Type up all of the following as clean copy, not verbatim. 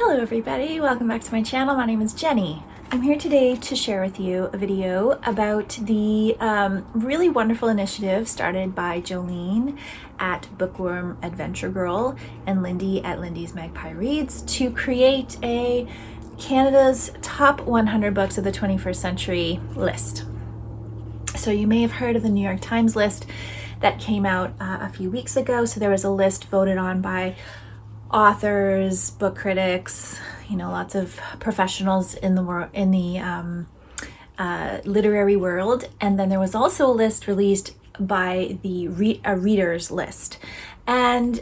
Hello everybody, welcome back to my channel. My name is Jenny. I'm here today to share with you a video about the really wonderful initiative started by Jolene at Bookworm Adventure Girl and Lindy at Lindy's Magpie Reads to create a Canada's top 100 books of the 21st century list. So you may have heard of the New York Times list that came out a few weeks ago. So there was a list voted on by authors, book critics, lots of professionals in the literary world, and then there was also a list released by the readers list, and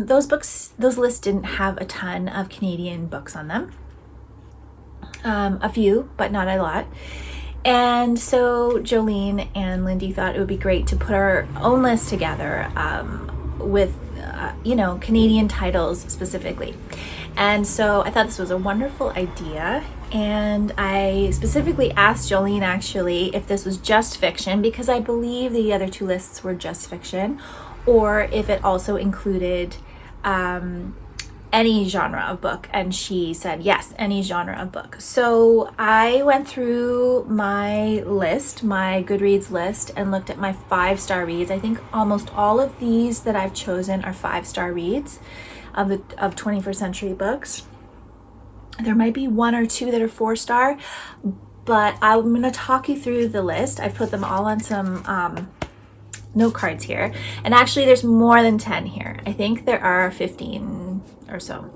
those lists didn't have a ton of Canadian books on them, a few, but not a lot. And so Jolene and Lindy thought it would be great to put our own list together with Canadian titles specifically. And so I thought this was a wonderful idea, and I specifically asked Jolene actually if this was just fiction, because I believe the other two lists were just fiction, or if it also included any genre of book, and she said yes, any genre of book. So I went through my list, my Goodreads list, and looked at my 5-star reads. I think almost all of these that I've chosen are 5-star reads of 21st century books. There might be one or two that are 4-star, but I'm going to talk you through the list. I've put them all on some note cards here, and actually there's more than 10 here. I think there are 15 or so.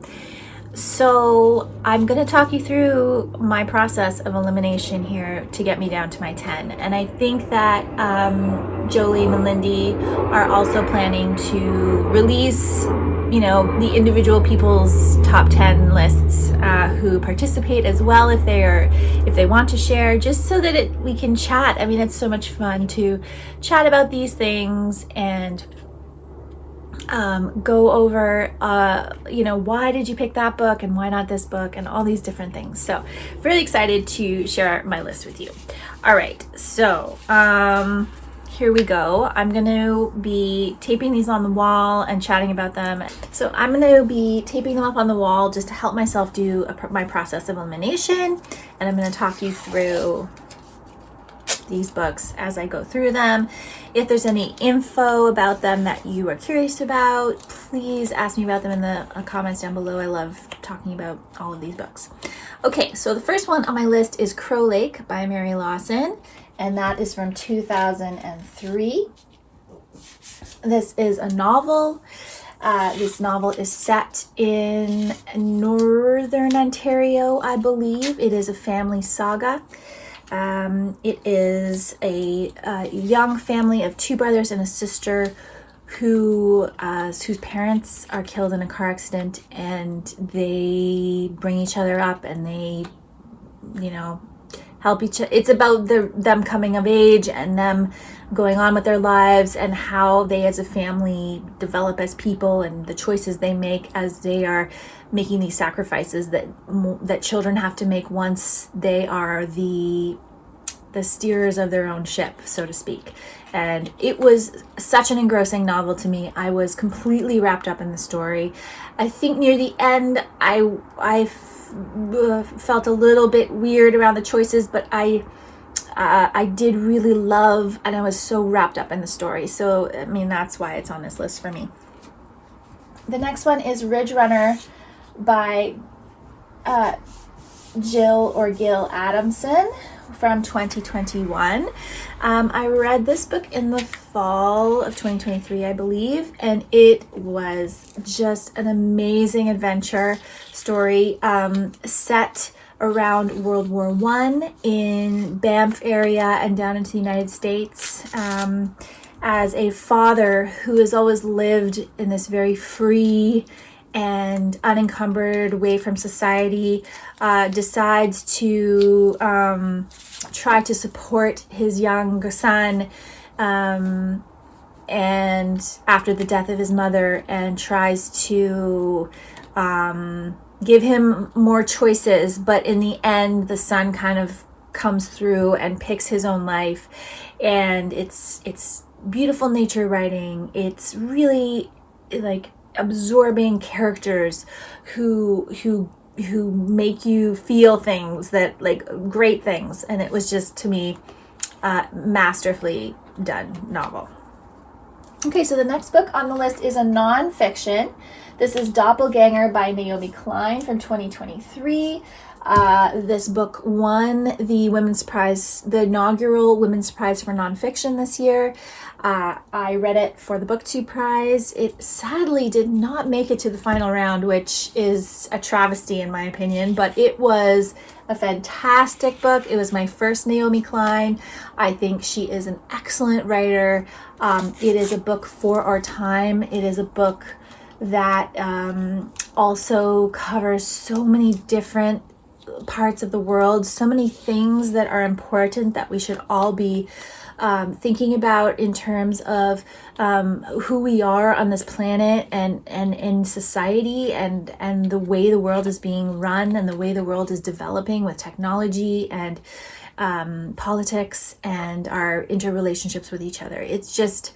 So I'm going to talk you through my process of elimination here to get me down to my 10. And I think that Jolene and Lindy are also planning to release, the individual people's top 10 lists who participate as well, if they want to share, just so that we can chat. I mean, it's so much fun to chat about these things and go over, why did you pick that book and why not this book and all these different things. So really excited to share my list with you. All right, so here we go. I'm going to be taping these on the wall and chatting about them. So I'm going to be taping them up on the wall just to help myself do my process of elimination, and I'm going to talk you through these books as I go through them. If there's any info about them that you are curious about, please ask me about them in the comments down below. I love talking about all of these books. Okay, so the first one on my list is Crow Lake by Mary Lawson, and that is from 2003. This is a novel. This novel is set in Northern Ontario, I believe. It is a family saga. It is a young family of 2 brothers and a sister whose parents are killed in a car accident, and they bring each other up, and they, help each other. It's about them coming of age and them going on with their lives, and how they as a family develop as people, and the choices they make as they are making these sacrifices that children have to make once they are the steerers of their own ship, so to speak. And it was such an engrossing novel to me. I was completely wrapped up in the story. I think near the end I felt a little bit weird around the choices, but I did really love, and I was so wrapped up in the story. So I mean, that's why it's on this list for me. The next one is Ridgerunner by Gil Adamson from 2021. I read this book in the fall of 2023, I believe, and it was just an amazing adventure story set around World War I in Banff area and down into the United States, as a father who has always lived in this very free and unencumbered way from society, decides to try to support his young son, and after the death of his mother, and tries to give him more choices, but in the end the son kind of comes through and picks his own life. And it's beautiful nature writing. It's really like absorbing characters who who make you feel things that, like, great things. And it was just, to me, masterfully done novel. Okay, so the next book on the list is a nonfiction. This is Doppelganger by Naomi Klein from 2023. This book won the Women's Prize, the inaugural Women's Prize for Nonfiction this year. I read it for the BookTube Prize. It sadly did not make it to the final round, which is a travesty in my opinion, but it was a fantastic book. It was my first Naomi Klein. I think she is an excellent writer. It is a book for our time. It is a book that also covers so many different parts of the world, so many things that are important that we should all be thinking about in terms of who we are on this planet and in society, and the way the world is being run and the way the world is developing with technology and politics and our interrelationships with each other. It's just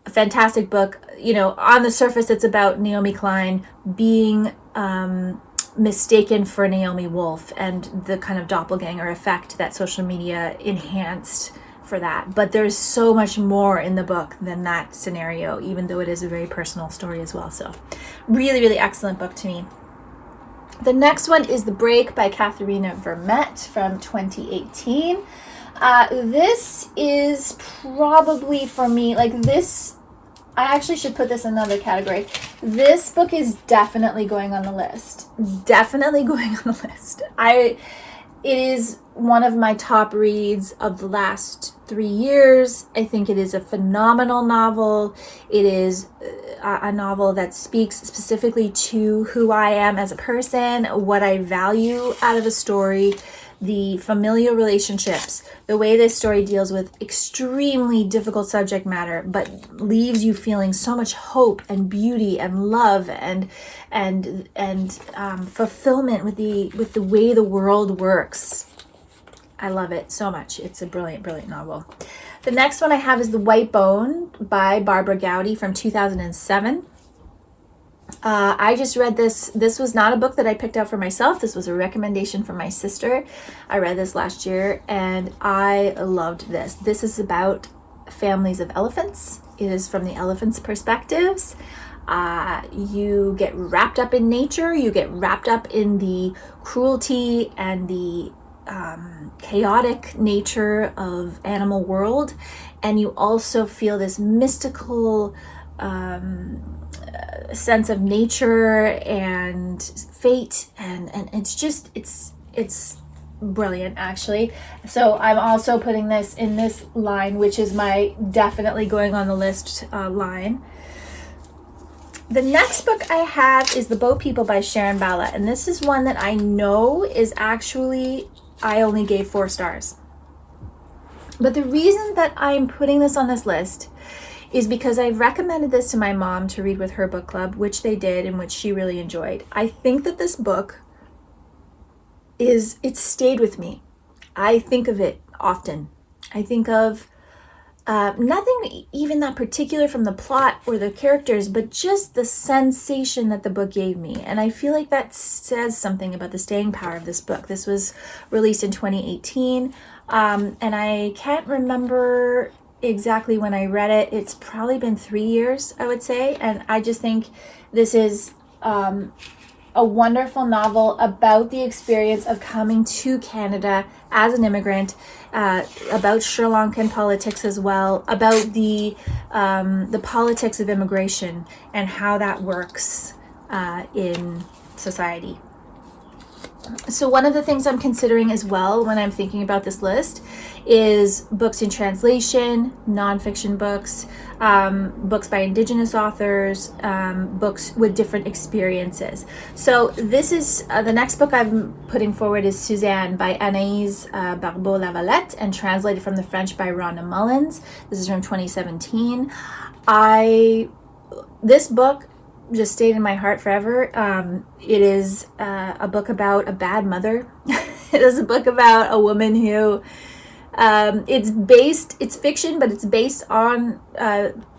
a fantastic book. You know, on the surface, it's about Naomi Klein being mistaken for Naomi Wolf and the kind of doppelganger effect that social media enhanced for that. But there's so much more in the book than that scenario, even though it is a very personal story as well. So really, really excellent book to me. The next one is The Break by Katherena Vermette from 2018. This is probably, for me, like this, I actually should put this in another category. This book is definitely going on the list. Definitely going on the list. It is one of my top reads of the last 3 years. I think it is a phenomenal novel. It is a novel that speaks specifically to who I am as a person, what I value out of a story, the familial relationships, the way this story deals with extremely difficult subject matter, but leaves you feeling so much hope and beauty and love and fulfillment with the way the world works. I love it so much. It's a brilliant, brilliant novel. The next one I have is The White Bone by Barbara Gowdy from 2007. I just read this. This was not a book that I picked out for myself. This was a recommendation from my sister. I read this last year and I loved this. This is about families of elephants. It is from the elephants' perspectives. You get wrapped up in nature. You get wrapped up in the cruelty and the chaotic nature of animal world. And you also feel this mystical sense of nature and fate, and it's just it's brilliant actually. So I'm also putting this in this line, which is my definitely going on the list line. The next book I have is The Boat People by Sharon Bala, and this is one that I know is actually, I only gave 4 stars. But the reason that I'm putting this on this list is because I've recommended this to my mom to read with her book club, which they did and which she really enjoyed. I think that this book it stayed with me. I think of it often. I think of nothing even that particular from the plot or the characters, but just the sensation that the book gave me. And I feel like that says something about the staying power of this book. This was released in 2018, and I can't remember exactly when I read it. It's probably been 3 years, I would say. And I just think this is a wonderful novel about the experience of coming to Canada as an immigrant, about Sri Lankan politics as well, about the politics of immigration and how that works in society. So one of the things I'm considering as well when I'm thinking about this list is books in translation, nonfiction books, books by Indigenous authors, books with different experiences. So this is, the next book I'm putting forward is Suzanne by Anaia Barbeau-Lavalette and translated from the French by Rhonda Mullins. This is from 2017. This book just stayed in my heart forever. It is a book about a bad mother. It is a book about a woman who It's fiction, but it's based on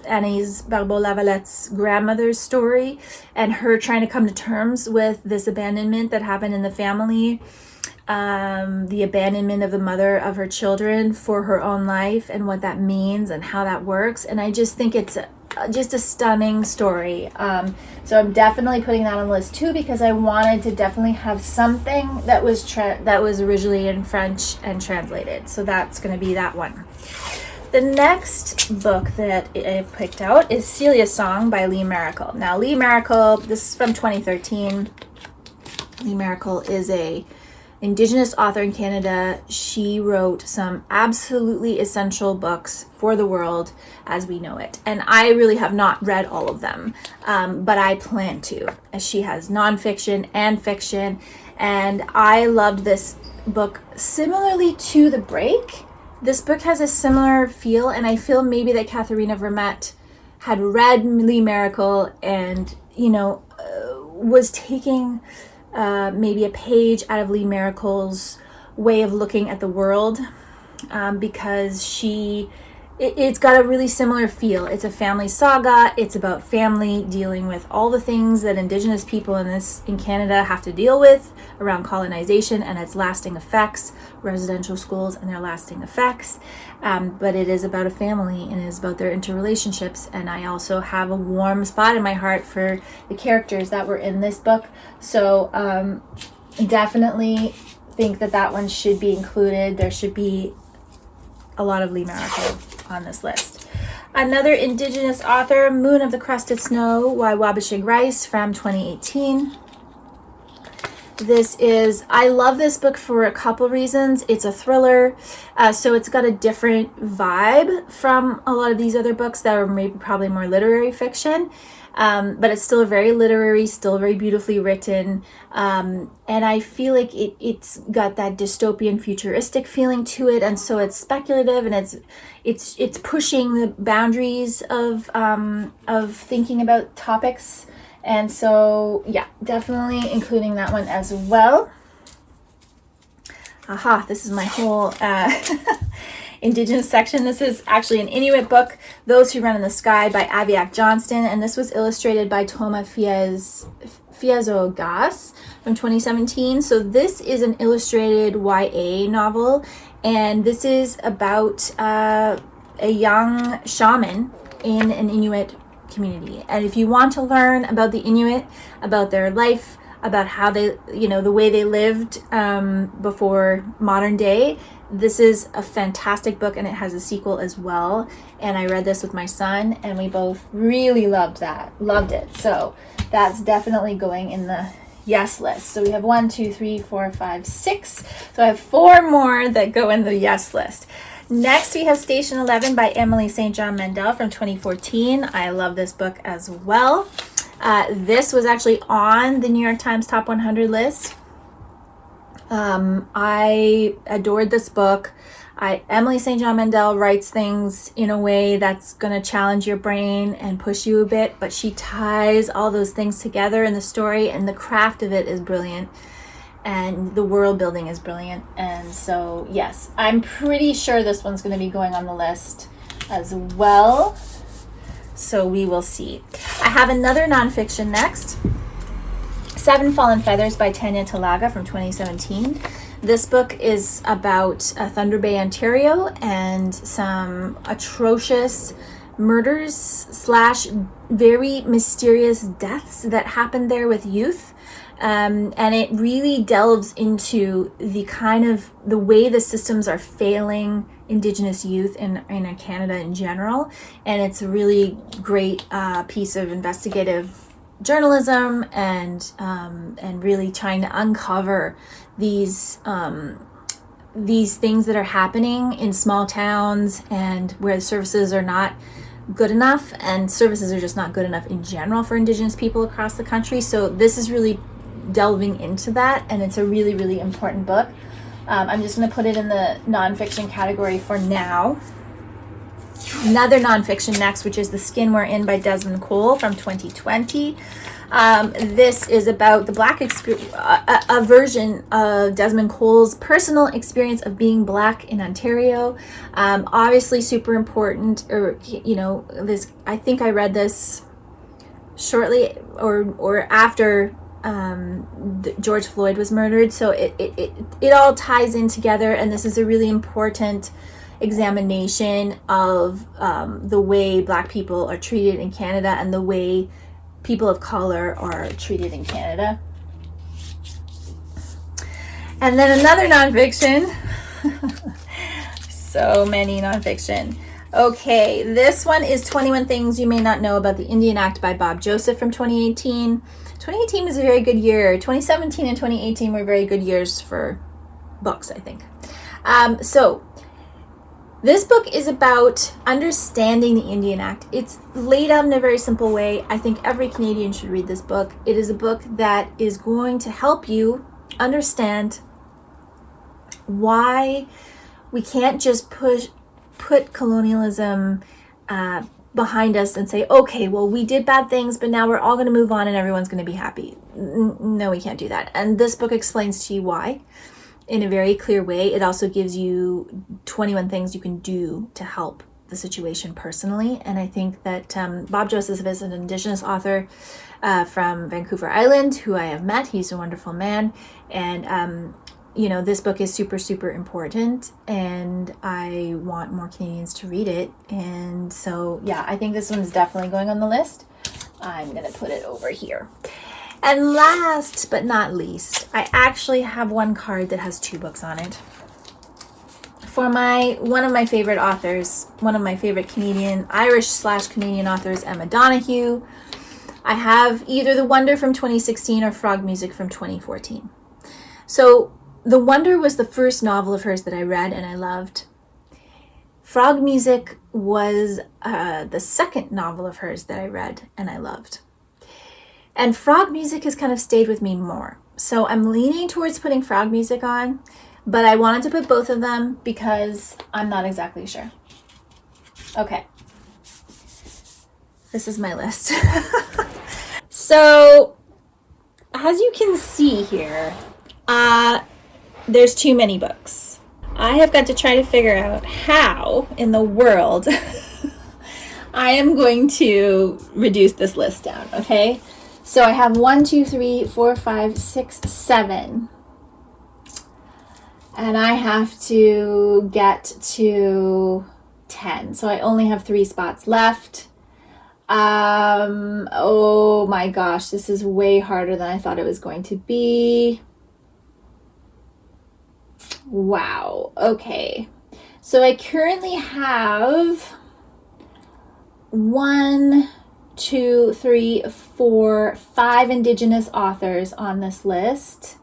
Annie's Barbeau-Lavalette's grandmother's story and her trying to come to terms with this abandonment that happened in the family. The abandonment of the mother of her children for her own life and what that means and how that works. And I just think it's just a stunning story. So I'm definitely putting that on the list too, because I wanted to definitely have something that was originally in French and translated. So that's going to be that one. The next book that I picked out is Celia's Song by Lee Maracle. Now, Lee Maracle, this is from 2013. Lee Maracle is a Indigenous author in Canada. She wrote some absolutely essential books for the world as we know it. And I really have not read all of them, but I plan to, as she has nonfiction and fiction. And I loved this book similarly to The Break. This book has a similar feel, and I feel maybe that Katherena Vermette had read Lee Maracle and, was taking maybe a page out of Lee Maracle's way of looking at the world, because it's got a really similar feel. It's a family saga. It's about family dealing with all the things that Indigenous people in Canada have to deal with around colonization and its lasting effects, residential schools and their lasting effects. But it is about a family and it is about their interrelationships. And I also have a warm spot in my heart for the characters that were in this book. So definitely think that one should be included. There should be a lot of Lee Maracle on this list. Another Indigenous author, Moon of the Crusted Snow by Waubgeshig Rice from 2018. I love this book for a couple reasons. It's a thriller, so it's got a different vibe from a lot of these other books that are maybe probably more literary fiction. But it's still very literary, still very beautifully written. And I feel like it's got that dystopian futuristic feeling to it. And so it's speculative and it's pushing the boundaries of thinking about topics. And so, yeah, definitely including that one as well. This is my whole Indigenous section. This is actually an Inuit book, Those Who Run in the Sky by Aviaq Johnston, and this was illustrated by Toma Fiezogas from 2017. So this is an illustrated YA novel, and this is about a young shaman in an Inuit community. And if you want to learn about the Inuit, about their life, about how they, the way they lived before modern day, this is a fantastic book, and it has a sequel as well. And I read this with my son, and we both really loved it. So that's definitely going in the yes list. So we have 1, 2, 3, 4, 5, 6. So I have 4 more that go in the yes list. Next, we have Station 11 by Emily St. John Mandel from 2014. I love this book as well. This was actually on the New York Times Top 100 list. I adored this book. Emily St. John Mandel writes things in a way that's going to challenge your brain and push you a bit, but she ties all those things together in the story, and the craft of it is brilliant. And the world building is brilliant. And so, yes, I'm pretty sure this one's going to be going on the list as well. So we will see. I have another nonfiction next. 7 Fallen Feathers by Tanya Talaga from 2017. This book is about Thunder Bay, Ontario, and some atrocious murders / very mysterious deaths that happened there with youth. And it really delves into the way the systems are failing Indigenous youth in Canada in general. And it's a really great piece of investigative journalism and really trying to uncover these things that are happening in small towns and where the services are not good enough, and services are just not good enough in general for Indigenous people across the country. So this is really delving into that, and it's a really, really important book. I'm just going to put it in the nonfiction category for now. Another nonfiction next, which is The Skin We're In by Desmond Cole from 2020. This is about the Black experience, a version of Desmond Cole's personal experience of being Black in Ontario. Obviously super important, or, you know, this, I think I read this shortly or after George Floyd was murdered. So it all ties in together, and this is a really important examination of the way Black people are treated in Canada and the way people of color are treated in Canada. And then another nonfiction. So many nonfiction. Okay, this one is 21 Things You May Not Know About the Indian Act by Bob Joseph from 2018. 2018 was a very good year. 2017 and 2018 were very good years for books, I think. So this book is about understanding the Indian Act. It's laid out in a very simple way. I think every Canadian should read this book. It is a book that is going to help you understand why we can't just put colonialism behind us and say, okay, well, we did bad things, but now we're all going to move on and everyone's going to be happy. No, we can't do that. And this book explains to you why in a very clear way. It also gives you 21 things you can do to help the situation personally. And I think that Bob Joseph is an Indigenous author from Vancouver Island who I have met. He's a wonderful man. And, you know, this book is super, super important, and I want more Canadians to read it. And so, yeah, I think this one's definitely going on the list. I'm going to put it over here. And last but not least, I actually have one card that has 2 books on it. For one of my favorite authors, one of my favorite Irish/Canadian authors, Emma Donoghue, I have either The Wonder from 2016 or Frog Music from 2014. So The Wonder was the first novel of hers that I read and I loved. Frog Music was the second novel of hers that I read and I loved. And Frog Music has kind of stayed with me more. So I'm leaning towards putting Frog Music on, but I wanted to put both of them because I'm not exactly sure. Okay. This is my list. So, as you can see here, there's too many books. I have got to try to figure out how in the world I am going to reduce this list down, okay? So I have 1, 2, 3, 4, 5, 6, 7. And I have to get to 10. So I only have 3 spots left. Oh my gosh, this is way harder than I thought it was going to be. Wow. Okay. So I currently have 1, 2, 3, 4, 5 Indigenous authors on this list.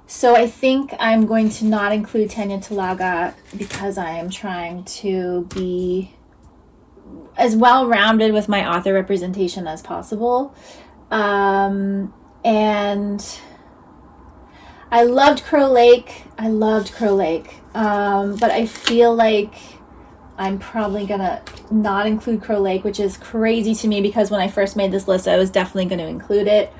So I think I'm going to not include Tanya Talaga because I am trying to be as well-rounded with my author representation as possible. And I loved Crow Lake. But I feel like I'm probably gonna not include Crow Lake, which is crazy to me because when I first made this list, I was definitely going to include it.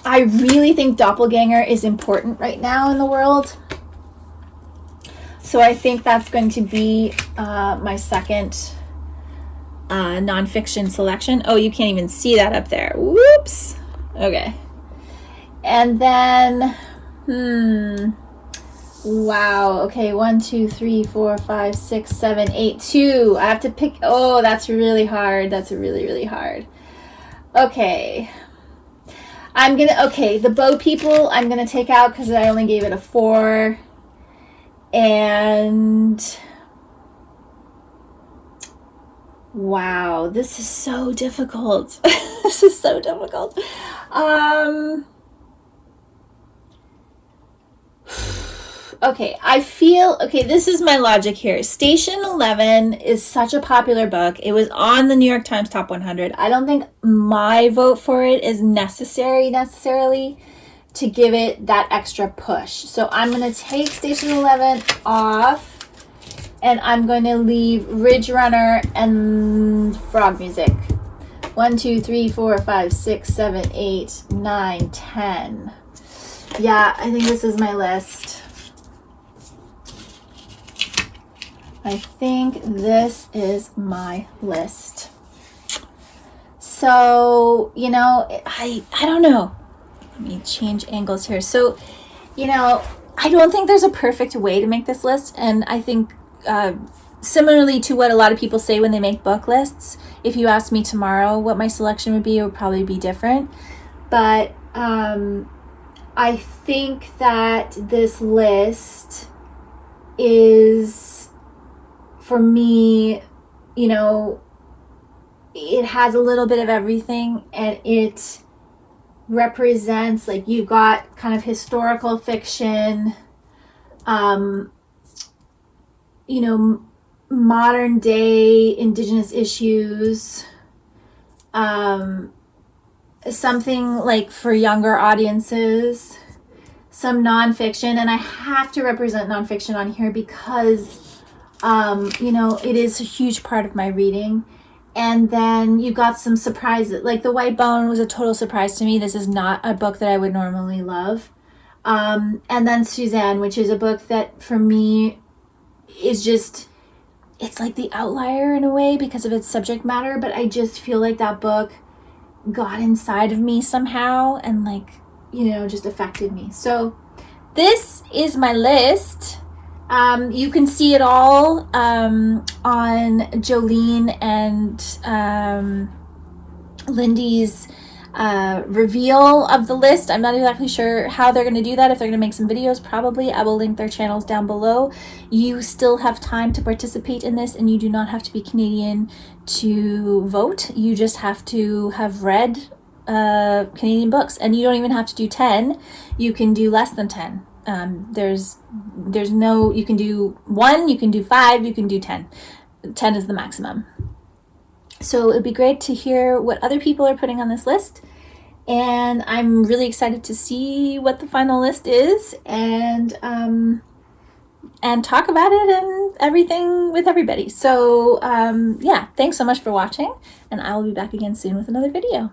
I really think Doppelganger is important right now in the world. So I think that's going to be my second nonfiction selection. Oh, you can't even see that up there. Whoops. Okay. And then, wow. Okay, 1, 2, 3, 4, 5, 6, 7, 8, 2. I have to pick. Oh, that's really hard. That's really, really hard. Okay. Okay, the Bow People, I'm gonna take out because I only gave it a 4. And wow, this is so difficult. This is so difficult. Okay, this is my logic here. Station 11 is such a popular book. It was on the New York Times Top 100. I don't think my vote for it is necessarily to give it that extra push. So I'm going to take Station 11 off, and I'm going to leave Ridgerunner and Frog Music. 1, 2, 3, 4, 5, 6, 7, 8, 9, 10. Yeah, I think this is my list. I think this is my list. So, you know, I don't know. Let me change angles here. So, you know, I don't think there's a perfect way to make this list. And I think similarly to what a lot of people say when they make book lists, if you asked me tomorrow what my selection would be, it would probably be different. But I think that this list is, for me, you know, it has a little bit of everything, and it represents, like, you've got kind of historical fiction, you know, modern day Indigenous issues, something like for younger audiences, some nonfiction, and I have to represent nonfiction on here because, you know, it is a huge part of my reading. And then you got some surprises, like The White Bone was a total surprise to me. This is not a book that I would normally love. And then Suzanne, which is a book that for me is just, it's like the outlier in a way because of its subject matter, but I just feel like that book got inside of me somehow and, like, you know, just affected me. So this is my list. You can see it all on Jolene and Lindy's reveal of the list. I'm not exactly sure how they're going to do that. If they're going to make some videos, probably. I will link their channels down below. You still have time to participate in this, and you do not have to be Canadian to vote. You just have to have read Canadian books, and you don't even have to do 10. You can do less than 10. There's no, you can do 1, you can do 5, you can do 10. 10 is the maximum. So it'd be great to hear what other people are putting on this list, and I'm really excited to see what the final list is, and talk about it and everything with everybody. So yeah, thanks so much for watching, and I will be back again soon with another video.